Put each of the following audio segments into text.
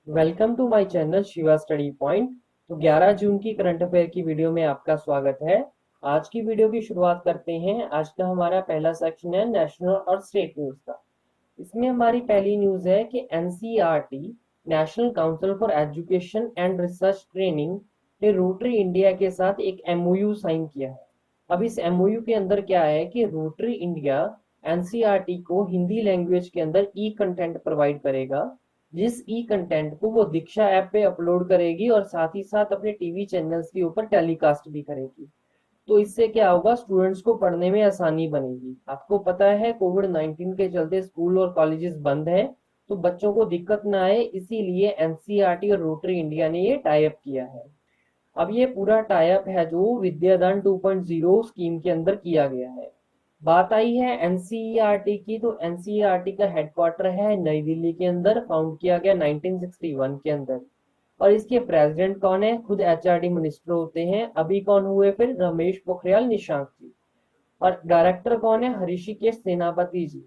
Welcome to my channel Shiva study point. तो 11 जून की current affair की वीडियो में आपका स्वागत है। आज की वीडियो की शुरुआत करते हैं। आज का हमारा पहला सेक्शन है नेशनल और स्टेट न्यूज़ का। इसमें हमारी पहली न्यूज़ है कि NCERT national council for education and research training ने रोटरी इंडिया के साथ एक एमओयू साइन किया है। अब इस एमओयू के अंदर क्या है कि रोटरी इंडिया एनसीईआरटी को हिंदी लैंग्वेज के अंदर ई कंटेंट प्रोवाइड करेगा, जिस ई कंटेंट को वो दीक्षा ऐप पे अपलोड करेगी और साथ ही साथ अपने टीवी चैनल्स के ऊपर टेलीकास्ट भी करेगी। तो इससे क्या होगा, स्टूडेंट्स को पढ़ने में आसानी बनेगी। आपको पता है कोविड-19 के चलते स्कूल और कॉलेजेस बंद है, तो बच्चों को दिक्कत ना आए, इसीलिए एनसीईआरटी और रोटरी इंडिया ने ये टाई अप किया है। अब ये पूरा टाई अप है जो विद्यादान 2.0 स्कीम के अंदर किया गया है। बात आई है एनसीईआरटी की, तो एनसीईआरटी का हेडक्वार्टर है नई दिल्ली के अंदर, फाउंड किया गया 1961 के अंदर। और इसके प्रेसिडेंट कौन है? खुद एचआरडी मिनिस्टर होते हैं। अभी कौन हुए फिर? रमेश पोखरियाल निशंक जी। और डायरेक्टर कौन है? ऋषिकेश सेनापति जी।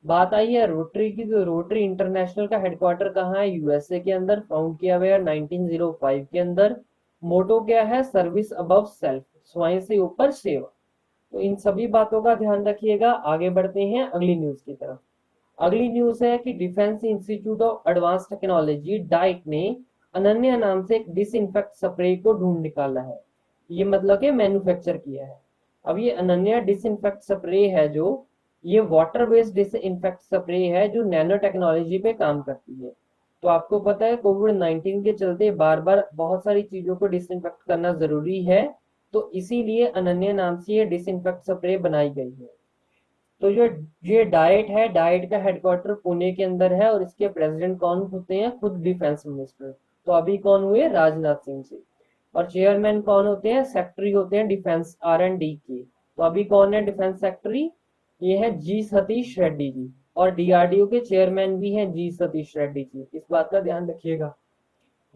बात आई है रोटरी की, तो रोटरी इंटरनेशनल का हेडक्वार्टर कहाँ है? यूएसए के अंदर, फाउंड किया गया 1905 के अंदर। मोटो क्या है? सर्विस अबव सेल्फ, स्वयं से ऊपर सेवा। तो इन सभी बातों का ध्यान रखिएगा। आगे बढ़ते हैं अगली न्यूज की तरफ। अगली न्यूज है कि defence institute of advance technology diet ने अनन्या नाम से एक डिसइंफेक्ट स्प्रे को ढूंढ निकाला है। ये मतलब कि मैन्युफैक्चर किया है। अब ये अनन्या डिसइंफेक्ट स्प्रे है जो, ये वाटर बेस्ड डिसइंफेक्ट स्प्रे है जो नैनो टेक्नोलॉजी पे काम करती है। तो आपको पता है कोविड-19 के चलते बार बार बहुत सारी चीजों को डिसइंफेक्ट करना जरूरी है, तो इसीलिए अनन्या नाम से ये डिसइंफेक्ट स्प्रे बनाई गई है। तो जो ये डाइट है, डाइट का हेडक्वार्टर पुणे के अंदर है और इसके प्रेसिडेंट कौन होते हैं? खुद डिफेंस मिनिस्टर। तो अभी कौन हुए? राजनाथ सिंह जी। और चेयरमैन कौन होते हैं? सेक्रेटरी होते हैं डिफेंस R&D के। तो अभी कौन है डिफेंस सेक्रेटरी? ये है जी सतीश रेड्डी जी। और डीआरडीओ के चेयरमैन भी हैं जी सतीश रेड्डी जी, इस बात का ध्यान रखिएगा।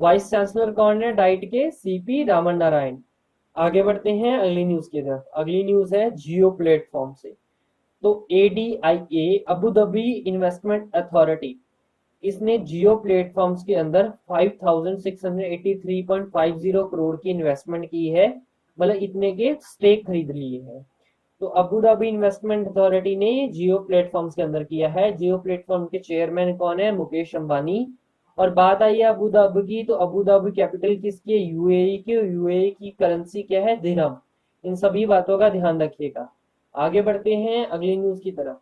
वाइस चांसलर कौन है डाइट के? सीपी रामन नारायण। आगे बढ़ते हैं अगली न्यूज की तरफ। अगली न्यूज है जियो प्लेटफॉर्म से। तो ADIA Abu Dhabi investment authority, इसने जियो प्लेटफॉर्म्स के अंदर 5683.50 करोड़ की इन्वेस्टमेंट की है, मतलब इतने के स्टेक खरीद लिए हैं। तो अबू धाबी इन्वेस्टमेंट अथॉरिटी ने जियो प्लेटफॉर्म्स के अंदर किया है। जियो प्लेटफॉर्म के चेयरमैन कौन है? मुकेश अंबानी। और बात आई है अबू धाबी की, तो अबू धाबी कैपिटल किसकी है? यूएई की। यूएई की करेंसी क्या है? दिरहम। इन सभी बातों का ध्यान रखिएगा। आगे बढ़ते हैं अगली न्यूज की तरफ।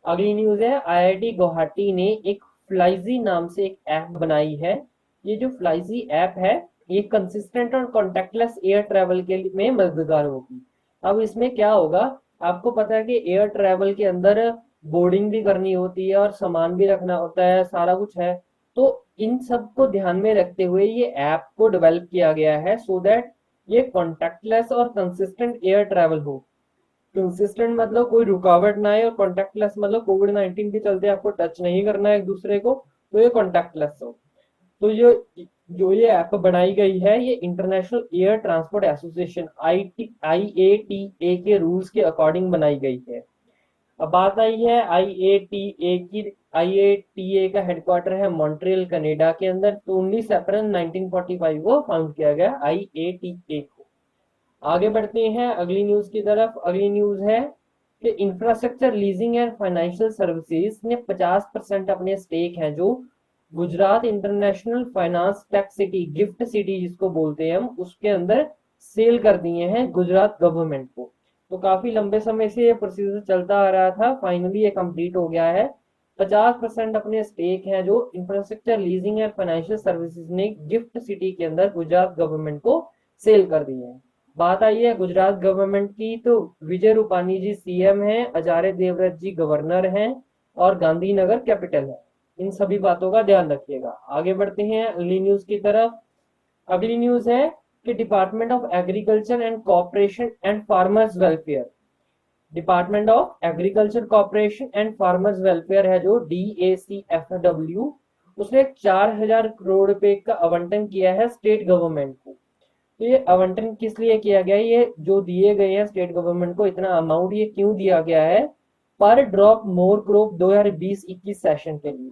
अगली न्यूज है आईआईटी गुवाहाटी ने एक फ्लाइजी नाम से एक ऐप बनाई है। ये जो फ्लाइजी ऐप है, ये कंसिस्टेंट और कॉन्टेक्टलेस एयर ट्रेवल के में मददगार होगी। अब इसमें क्या होगा, आपको पता है कि एयर ट्रेवल के अंदर बोर्डिंग भी करनी होती है और सामान भी रखना होता है, सारा कुछ है। तो इन सब को ध्यान में रखते हुए ये ऐप को डेवलप किया गया है, सो दैट ये कॉन्टेक्टलेस और कंसिस्टेंट एयर ट्रेवल हो। कंसिस्टेंट मतलब कोई रुकावट ना आए, और कॉन्टेक्टलेस मतलब कोविड-19 के चलते आपको टच नहीं करना है एक दूसरे को, तो ये कॉन्टेक्टलेस हो। तो ये जो ये ऐप बनाई गई है, ये international air transport association IATA के रूल्स के अकॉर्डिंग बनाई गई है। अब बात आई है IATA की। IATA का हेडक्वार्टर है मॉन्ट्रियल कनाडा के अंदर। तो 19 अप्रैल 1945 को फाउंड किया गया IATA को। आगे बढ़ते हैं अगली न्यूज की तरफ। अगली न्यूज है कि infrastructure leasing and financial services ने 50% अपने स्टेक हैं जो Gujarat international finance tech city, gift city जिसको बोलते हैं हम, उसके अंदर सेल कर दिए हैं गुजरात गवर्नमेंट को। तो काफी लंबे समय से ये प्रोसीजर चलता आ रहा था, फाइनली ये कंप्लीट हो गया है। 50% अपने स्टेक हैं जो infrastructure leasing and financial services ने गिफ्ट सिटी के अंदर गुजरात गवर्नमेंट को सेल कर दिए हैं। बात आई है गुजरात गवर्नमेंट की, तो विजय रूपानी जी सीएम हैं, आचार्य देवव्रत जी गवर्नर हैं, और गांधीनगर कैपिटल है। इन सभी बातों का ध्यान रखिएगा। आगे बढ़ते हैं अगली न्यूज की तरफ। अगली न्यूज है कि department of agriculture and cooperation and farmers welfare, department of agriculture cooperation and farmers welfare है जो DACFW, उसने 4000 करोड़ रुपए का आवंटन किया है स्टेट गवर्नमेंट को। तो ये आवंटन किस लिए किया गया है? ये जो दिए गए हैं स्टेट गवर्नमेंट को इतना अमाउंट, ये क्यों दिया गया है? पर ड्रॉप मोर क्रॉप 2020-21 सेशन के लिए।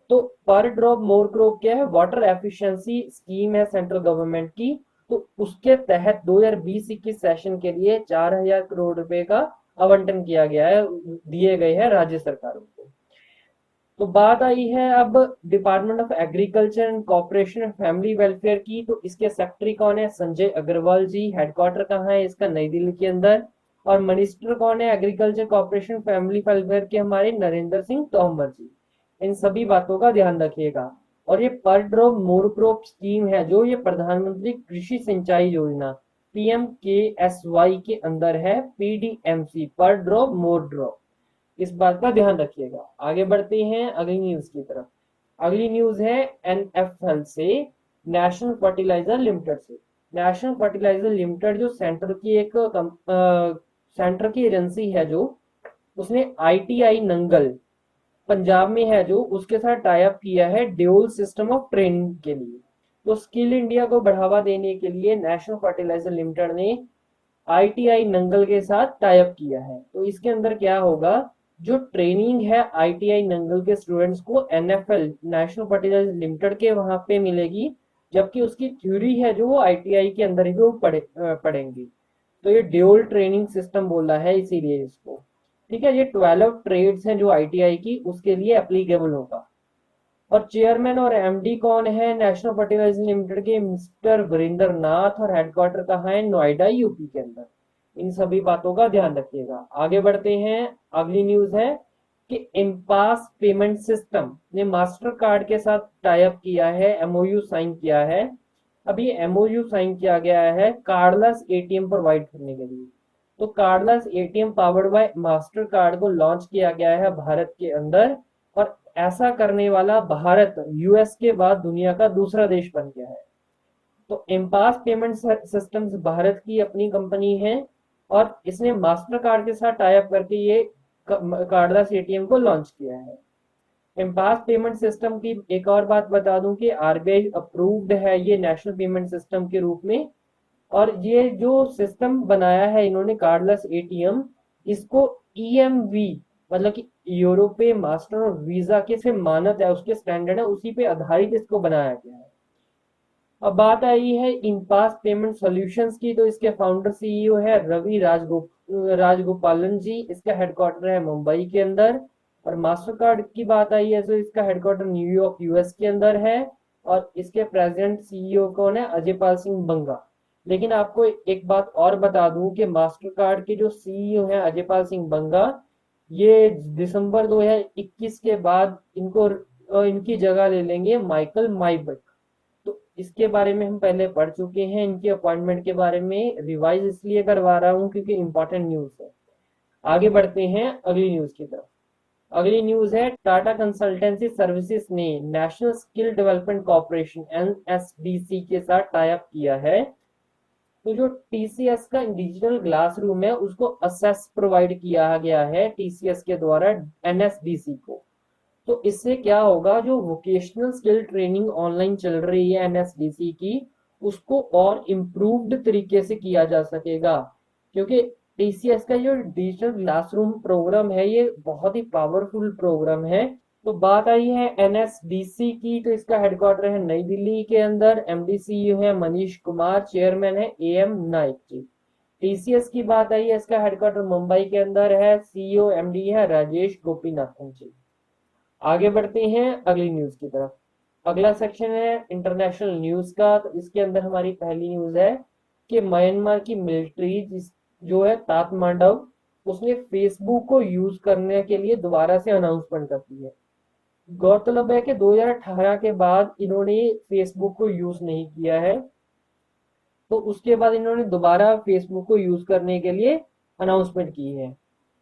तो पर ड्रॉप मोर क्रॉप क्या है, वाटर एफिशिएंसी स्कीम है सेंट्रल गवर्नमेंट की। तो उसके तहत 2020-21 सेशन के लिए 4,000 करोड़ रुपए का आवंटन किया गया है, दिए गए हैं राज्य सरकारों को। तो बात आई है अब department of agriculture and corporation and family welfare की। तो इसके सेक्रेटरी कौन है, संजय अग्रवाल जी। हेडक्वार्टर कहाँ है इसका, नई दिल्ली के अंदर। और मिनिस्टर कौन है एग्रीकल्चर कॉर्पोरेशन फैमिली वेलफेयर के, हमारे नरेंद्र सिंह तोमर जी। इन सभी बातों का ध्यान रखिएगा। और ये पर ड्रॉप मोर क्रॉप स्कीम है, जो ये प्रधानमंत्री कृषि सिंचाई योजना PMKSY के अंदर है, PDMC, पर ड्रॉप मोर ड्रॉप। इस बात का ध्यान रखिएगा। आगे बढ़ते हैं अगली न्यूज की तरफ। अगली न्यूज है NFL से, नेशनल फर्टिलाइजर लिमिटेड से। नेशनल फर्टिलाइजर लिमिटेड जो सेंटर की एजेंसी है, जो उसने ITI नंगल पंजाब में है, जो उसके साथ टाई अप किया है ड्यूल सिस्टम ऑफ ट्रेनिंग के लिए। तो स्किल इंडिया को बढ़ावा देने के लिए नेशनल फर्टिलाइजर लिमिटेड ने ITI नंगल के साथ टाई अप किया है। तो इसके अंदर क्या होगा, जो ट्रेनिंग है ITI नंगल के स्टूडेंट्स को NFL नेशनल फर्टिलाइजर लिमिटेड के वहां पे मिलेगी, जबकि उसकी थ्योरी है जो वो ITI के अंदर ही वो पढ़ेंगी। तो ये ड्यूल ट्रेनिंग सिस्टम बोला है इसीलिए इसको। ठीक है, ये 12 ट्रेड्स हैं जो ITI की उसके लिए एप्लीकेबल होगा। और चेयरमैन और MD कौन है नेशनल फर्टिलाइजर लिमिटेड के, मिस्टर वीरेंद्र नाथ। और हेडक्वार्टर कहाँ है, नोएडा यूपी के अंदर। इन सभी बातों का ध्यान रखिएगा। आगे बढ़ते हैं। अगली न्यूज है कि इम्पास पेमेंट सिस्टम ने मास्टर कार्ड के साथ टाई अप किया है, MOU साइन किया है। अब ये MOU साइन किया गया है कार्डलेस ATM प्रोवाइड करने के लिए। तो cardless ATM powered by master card को लॉन्च किया गया है भारत के अंदर। और ऐसा करने वाला भारत US के बाद दुनिया का दूसरा देश बन गया है। तो एम्पास पेमेंट सिस्टम्स भारत की अपनी कंपनी है, और इसने मास्टर कार्ड के साथ टाई अप करके ये कार्डलेस ATM को लॉन्च किया है। एम्पास पेमेंट सिस्टम की एक और बात बता दूं कि RBI अप्रूव्ड है ये नेशनल पेमेंट सिस्टम के रूप में। और ये जो सिस्टम बनाया है इन्होंने कार्डलेस ATM, इसको EMV मतलब कि यूरोपीय मास्टर और वीजा के से मानक है, उसके स्टैंडर्ड है, उसी पे आधारित इसको बनाया गया है। अब बात आई है इनपास पेमेंट सॉल्यूशंस की। तो इसके फाउंडर CEO है रवि राजगोपालन जी। इसका हेडक्वार्टर है मुंबई के अंदर। और मास्टर कार्ड की बात आई है तो इसका हेडक्वार्टर न्यूयॉर्क US के अंदर है। और इसके प्रेसिडेंट CEO कौन है, अजय पाल सिंह बंगा। लेकिन आपको एक बात और बता दूं कि मास्टर कार्ड के जो CEO है अजय पाल सिंह बंगा, ये दिसंबर 2021 के बाद इनकी जगह ले लेंगे माइकल माइबर्ट। तो इसके बारे में हम पहले पढ़ चुके हैं, इनकी अपॉइंटमेंट के बारे में रिवाइज इसलिए करवा रहा हूं क्योंकि इंपॉर्टेंट न्यूज है। आगे बढ़ते हैं अगली न्यूज की तरफ। अगली न्यूज है टाटा कंसल्टेंसी सर्विसेज ने national skill development corporation NSDC के साथ टाई अप किया है। तो जो TCS का डिजिटल क्लासरूम है उसको असेस प्रोवाइड किया गया है TCS के द्वारा NSDC को। तो इससे क्या होगा, जो वोकेशनल स्किल ट्रेनिंग ऑनलाइन चल रही है NSDC की, उसको और इम्प्रूव्ड तरीके से किया जा सकेगा। क्योंकि TCS का जो डिजिटल क्लासरूम प्रोग्राम है ये बहुत ही पावरफुल प्रोग्राम है। तो बात आई है NSDC की, तो इसका हेडक्वार्टर है नई दिल्ली के अंदर। MD CEO है मनीष कुमार, चेयरमैन है AM नाइक जी। TCS की बात आई है, इसका हेडक्वार्टर मुंबई के अंदर है, CEO MD है राजेश गोपीनाथन जी। आगे बढ़ते हैं अगली न्यूज की तरफ। अगला सेक्शन है इंटरनेशनल न्यूज का। तो इसके अंदर हमारी पहली न्यूज है कि म्यांमार की मिलिट्री जो है तातमांडव, उसने फेसबुक को यूज करने के लिए दोबारा से अनाउंसमेंट कर दी है। गौरतलब है कि 2018 के बाद इन्होंने फेसबुक को यूज नहीं किया है, तो उसके बाद इन्होंने दोबारा फेसबुक को यूज करने के लिए अनाउंसमेंट की है।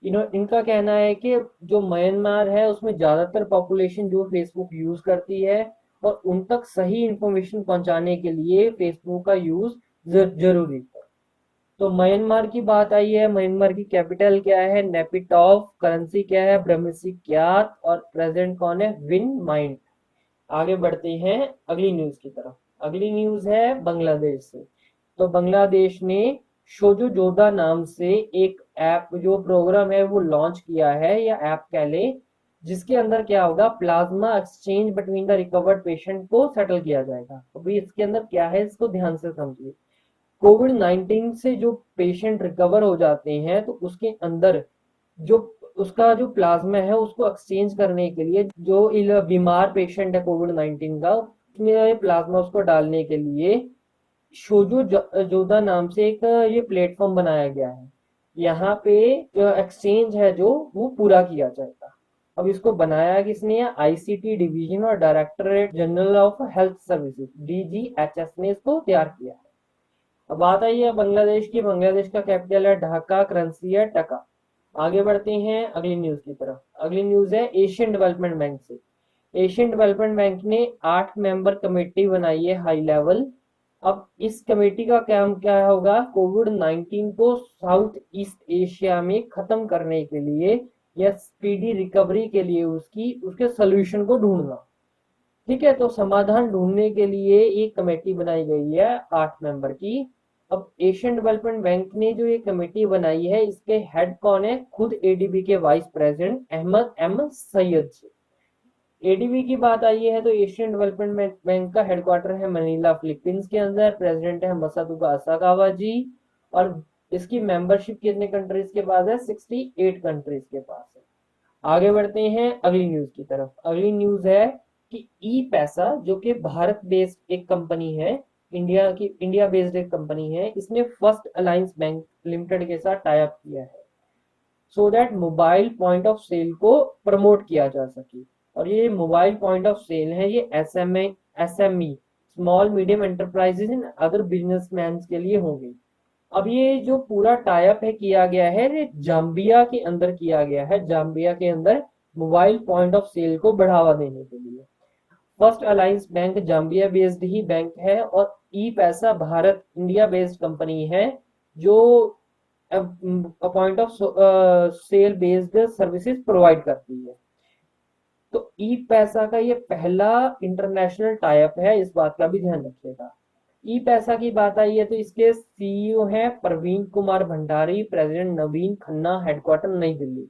इनका कहना है कि जो म्यांमार है उसमें ज्यादातर पॉपुलेशन जो फेसबुक यूज करती है, और उन तक सही इंफॉर्मेशन पहुंचाने के लिए फेसबुक का यूज जरूरी है। तो म्यांमार की बात आई है, म्यांमार की कैपिटल क्या है, नेपिटॉफ। करेंसी क्या है, ब्रह्मसी क्यात। और प्रेसिडेंट कौन है, विन माइंट। आगे बढ़ते हैं अगली न्यूज की तरफ। अगली न्यूज है बांग्लादेश से। तो बांग्लादेश ने शोजो जोधा नाम से एक ऐप जो प्रोग्राम है वो लॉन्च किया है, या ऐप कह ले, जिसके अंदर क्या होगा, plasma exchange between the recovered patient को सेटल किया जाएगा। अभी इसके अंदर क्या है, इसको ध्यान से समझिए। कोविड 19 से जो पेशेंट रिकवर हो जाते हैं तो उसके अंदर जो उसका जो प्लाज्मा है उसको एक्सचेंज करने के लिए, जो बीमार पेशेंट है कोविड 19 का, उसमें प्लाज्मा उसको डालने के लिए शोजो जोदा नाम से एक ये प्लेटफॉर्म बनाया गया है। यहाँ पे एक्सचेंज है जो वो पूरा किया जाएगा। अब इसको बनाया किसने है, आईसीटी डिवीजन और directorate general of health services DGHS ने इसको तैयार किया है। अब बात आई है बांग्लादेश की। बांग्लादेश का कैपिटल है ढाका, करेंसी है टका। आगे बढ़ते हैं अगली न्यूज की तरफ। अगली न्यूज है एशियन डेवलपमेंट बैंक से। एशियन डेवलपमेंट बैंक ने 8 मेंबर कमेटी बनाई है हाई लेवल। अब इस कमेटी का काम क्या होगा, कोविड 19 को साउथ ईस्ट एशिया में खत्म करने के लिए या स्पीडी रिकवरी के लिए उसके सोल्यूशन को ढूंढना। ठीक है, तो समाधान ढूंढने के लिए एक कमेटी बनाई गई है 8 मेंबर की। अब एशियन डेवलपमेंट बैंक ने जो ये कमेटी बनाई है, इसके हेड कौन है, खुद एडीबी के vice president Ahmed M Syed ji. ADB की बात आई है तो एशियन डेवलपमेंट बैंक का हेडक्वार्टर है मनीला, फिलीपींस के अंदर। प्रेसिडेंट है मसातुका असाकावा जी। और इसकी मेंबरशिप कितने कंट्रीज के पास है, 68 कंट्रीज के पास है। आगे बढ़ते हैं अगली न्यूज की तरफ। अगली न्यूज है कि ई पैसा, जो कि भारत बेस्ड एक कंपनी है, इंडिया बेस्ड एक कंपनी है, इसने फर्स्ट अलायंस बैंक लिमिटेड के साथ टाई अप किया है so that mobile point of sale को प्रमोट किया जा सके। और ये मोबाइल पॉइंट ऑफ सेल है, ये SME small medium enterprises and other businessman के लिए होंगे। अब ये जो पूरा टाइप है किया गया है, ये जाम्बिया के अंदर किया गया है। जाम्बिया के अंदर मोबाइल पॉइंट ऑफ सेल को बढ़ावा देने के लिए। First Alliance Bank Zambia based ही बैंक है और ई पैसा भारत इंडिया बेस्ड कंपनी है जो point of sale based services provide करती है। तो ई पैसा का ये पहला इंटरनेशनल टाइप है, इस बात का भी ध्यान रखिएगा। ई पैसा की बात आई है तो इसके सीईओ हैं Praveen Kumar Bhandari, president Naveen Khanna, headquarter New Delhi.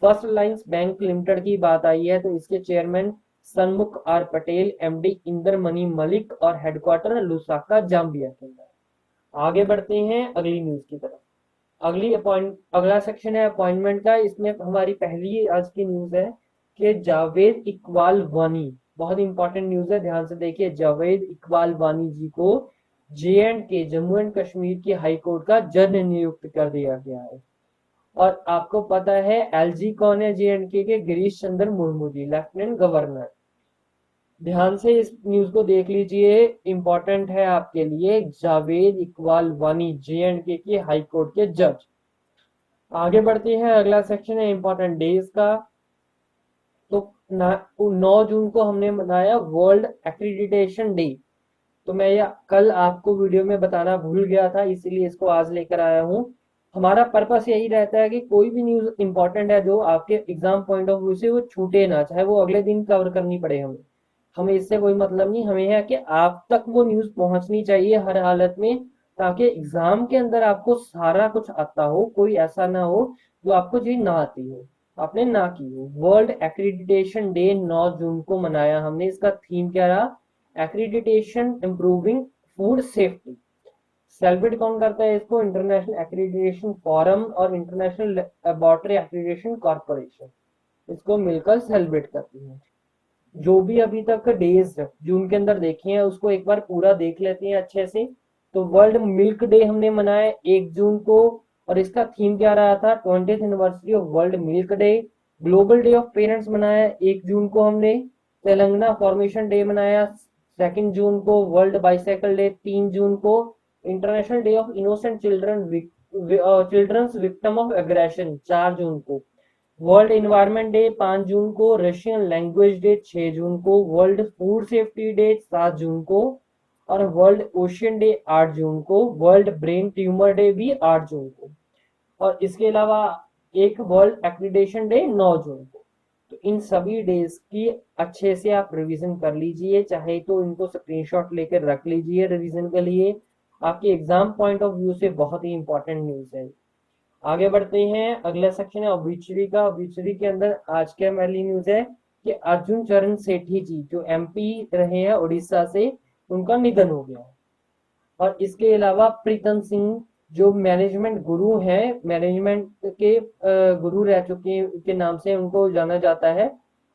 First Alliance Bank Limited की बात आई है तो इसके chairman Sanmukh R Patel, MD Indramani Malik और हेडक्वार्टर लुसाका जाम्बिया के अंदर। आगे बढ़ते हैं अगली न्यूज की तरफ। अगला सेक्शन है अपॉइंटमेंट का। इसमें हमारी पहली आज की न्यूज है कि जावेद इकबाल वानी, बहुत इंपॉर्टेंट न्यूज है, ध्यान से देखिए। जावेद इकबाल वानी जी को JNK जम्मू एंड कश्मीर की हाई कोर्ट का जज नियुक्त कर दिया गया है। और आपको पता है LG कौन है, JNK के गिरीश चंद्र मुर्मू जी, लेफ्टिनेंट गवर्नर। ध्यान से इस न्यूज को देख लीजिए, इंपॉर्टेंट है आपके लिए। जावेद इकबाल वानी JNK के हाई कोर्ट के जज। आगे बढ़ते हैं, अगला सेक्शन है इंपॉर्टेंट डेज का। तो 9 जून को हमने मनाया वर्ल्ड एक्रीडिटेशन डे। तो मैं यह कल आपको वीडियो में बताना भूल गया था, इसीलिए इसको आज लेकर आया हूँ। हमारा पर्पस यही रहता है कि कोई भी न्यूज इंपॉर्टेंट है जो आपके एग्जाम पॉइंट ऑफ व्यू से वो छूटे ना, चाहे वो अगले दिन कवर करनी पड़े हमें इससे कोई मतलब नहीं। हमें है कि आप तक वो न्यूज पहुंचनी चाहिए हर हालत में, ताकि एग्जाम के अंदर आपको सारा कुछ आता हो, कोई ऐसा ना हो जो आपको चीज ना आती हो, आपने ना की हो। वर्ल्ड एक्रीडिटेशन डे 9 जून को मनाया हमने। इसका थीम क्या रहा, accreditation improving food safety. Celebrate कौन करता है इसको, इंटरनेशनल एक्रीडिटेशन फोरम और इंटरनेशनल लेबोरेटरी एक्रीडिटेशन कॉर्पोरेशन, इसको मिलकर सेलिब्रेट करती है। जो भी अभी तक डेज जून के अंदर देखे हैं उसको एक बार पूरा देख लेते हैं अच्छे से। तो वर्ल्ड मिल्क डे हमने मनाया 1 जून को, और इसका थीम क्या रहा था, 20th anniversary of world milk day. Global day of parents मनाया 1 जून को हमने। तेलंगाना फॉर्मेशन डे मनाया 2 जून को। वर्ल्ड बाइसाइकिल डे 3 जून को। International day of innocent childrens victim of aggression 4 जून को। वर्ल्ड इन्वायरमेंट डे 5 जून को। रशियन लैंग्वेज डे 6 जून को। वर्ल्ड फूड सेफ्टी डे 7 जून को। और वर्ल्ड ओशियन डे 8 जून को। वर्ल्ड ब्रेन ट्यूमर डे भी 8 जून को। और इसके अलावा एक वर्ल्ड एक्रीडिटेशन डे 9 जून को। तो इन सभी डेज की अच्छे से आप रिवीजन कर लीजिए, चाहे तो इनको स्क्रीनशॉट लेकर रख लीजिए रिवीजन के लिए। आपके एग्जाम पॉइंट ऑफ व्यू से बहुत ही इंपॉर्टेंट न्यूज है। आगे बढ़ते हैं, अगला सेक्शन है ऑब्ituary का। ऑब्ituary के अंदर आज के पहली न्यूज है कि अर्जुन चरण सेठी जी जो एमपी रहे हैं उड़ीसा से, उनका निधन हो गया। और इसके अलावा प्रीतम सिंह जो मैनेजमेंट गुरु हैं, मैनेजमेंट के गुरु रह चुके के नाम से उनको जाना जाता है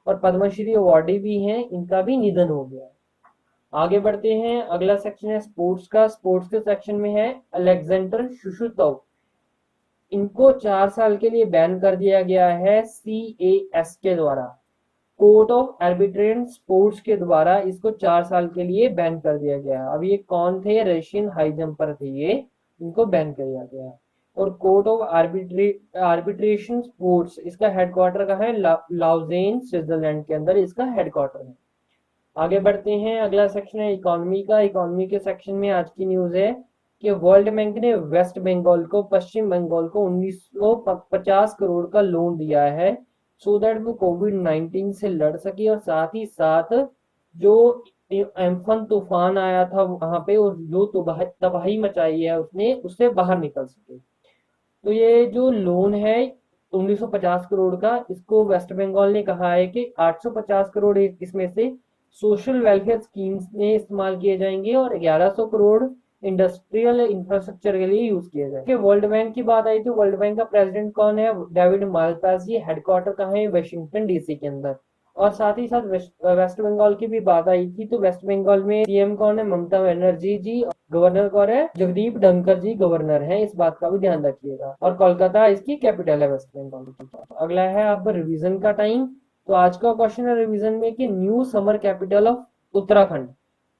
और पद्मश्री अवार्डी भी हैं, इनका भी निधन हो गया। आगे बढ़ते हैं, अगला सेक्शन है स्पोर्ट्स का। स्पोर्ट्स के सेक्शन में है अलेक्जेंडर शुशुतोव, इनको 4 साल के लिए बैन कर दिया गया है CAS के द्वारा। कोर्ट ऑफ आर्बिट्रेशन स्पोर्ट्स के द्वारा इसको 4 साल के लिए बैन कर दिया गया है। अब ये कौन थे? रशियन हाई जंपर थे ये, इनको बैन किया गया। और कोर्ट ऑफ आर्बिट्रेशन स्पोर्ट्स, इसका हेडक्वार्टर कहाँ है? लाउजेन स्विट्जरलैंड के अंदर इसका हेडक्वार्टर है। आगे बढ़ते हैं, अगला सेक्शन है इकोनॉमी का। इकोनॉमी के सेक्शन में आज की न्यूज है कि वर्ल्ड बैंक ने वेस्ट बंगाल को, पश्चिम बंगाल को 1950 करोड़ का लोन दिया है सो दैट वो कोविड-19 से लड़ सके और साथ ही साथ जो एम्फन तूफान आया था वहां पे और जो तबाही मचाई है उसने, उससे बाहर निकल सके। तो ये जो लोन है 1950 करोड़ का, इसको वेस्ट बंगाल ने कहा है कि 850 करोड़ इसमें से सोशल वेलफेयर स्कीम्स में इस्तेमाल किए जाएंगे और 1100 करोड़ इंडस्ट्रियल इंफ्रास्ट्रक्चर के लिए यूज किए जाएंगे। वर्ल्ड बैंक की बात आई तो वर्ल्ड बैंक का प्रेसिडेंट कौन है? David Malpass. ये हेडक्वार्टर कहाँ है? वाशिंगटन DC के अंदर। और साथ ही साथ वेस्ट बंगाल की भी बात आई थी तो वेस्ट बंगाल में सीएम कौन है? ममता बनर्जी जी। गवर्नर कौन है? जगदीप धनखड़ जी गवर्नर हैं, इस बात का भी ध्यान रखिएगा। और कोलकाता इसकी कैपिटल है वेस्ट बंगाल की। अगला है आपका रिवीजन का टाइम। तो आज का क्वेश्चन है रिवीजन में कि new summer capital of Uttarakhand.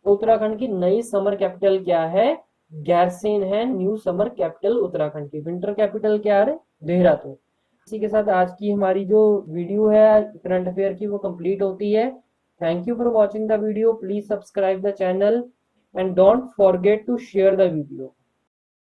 Uttarakhand की नई समर कैपिटल क्या है? गैरसेन है न्यू समर कैपिटल उत्तराखंड की। विंटर कैपिटल क्या है? देहरादून। इसी के साथ आज की हमारी जो वीडियो है करंट अफेयर की वो कंप्लीट होती है। Thank you for watching the video. Please subscribe the channel and don't forget to share the video.